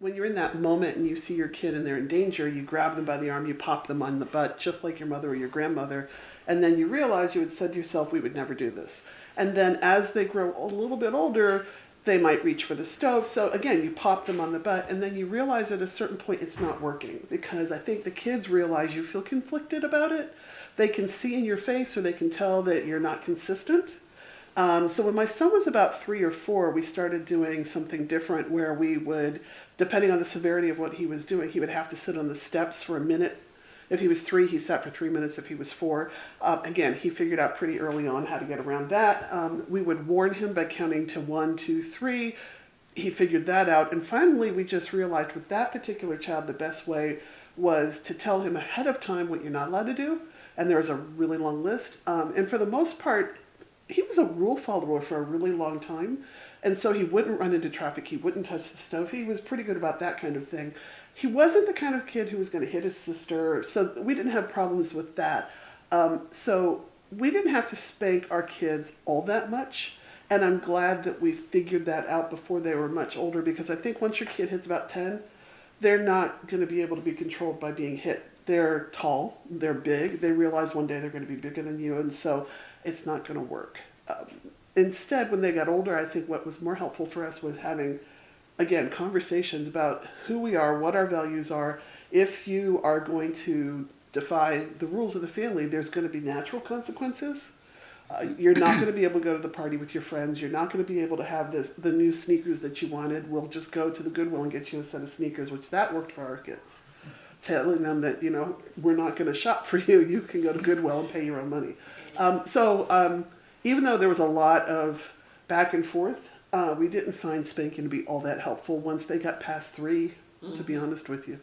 when you're in that moment and you see your kid and they're in danger, you grab them by the arm, you pop them on the butt, just like your mother or your grandmother. And then you realize you had said to yourself, we would never do this. And then as they grow a little bit older, they might reach for the stove. So again, you pop them on the butt, and then you realize at a certain point it's not working, because I think the kids realize you feel conflicted about it. They can see in your face, or they can tell that you're not consistent. So when my son was about 3 or 4, we started doing something different where we would, depending on the severity of what he was doing, he would have to sit on the steps for a minute. If he was 3, he sat for 3 minutes. If he was 4, again, he figured out pretty early on how to get around that. We would warn him by counting to 1, 2, 3. He figured that out. And finally, we just realized with that particular child, the best way was to tell him ahead of time what you're not allowed to do. And there was a really long list. And for the most part, he was a rule follower for a really long time. And so he wouldn't run into traffic. He wouldn't touch the stove. He was pretty good about that kind of thing. He wasn't the kind of kid who was going to hit his sister. So we didn't have problems with that. So we didn't have to spank our kids all that much. And I'm glad that we figured that out before they were much older, because I think once your kid hits about 10, they're not going to be able to be controlled by being hit. They're tall, they're big, they realize one day they're going to be bigger than you, and so it's not going to work. Instead, when they got older, I think what was more helpful for us was having, again, conversations about who we are, what our values are. If you are going to defy the rules of the family, there's going to be natural consequences. You're not going to be able to go to the party with your friends. You're not going to be able to have the new sneakers that you wanted. We'll just go to the Goodwill and get you a set of sneakers, which that worked for our kids. Telling them that, we're not going to shop for you. You can go to Goodwill and pay your own money. So even though there was a lot of back and forth, we didn't find spanking to be all that helpful once they got past 3, to be honest with you.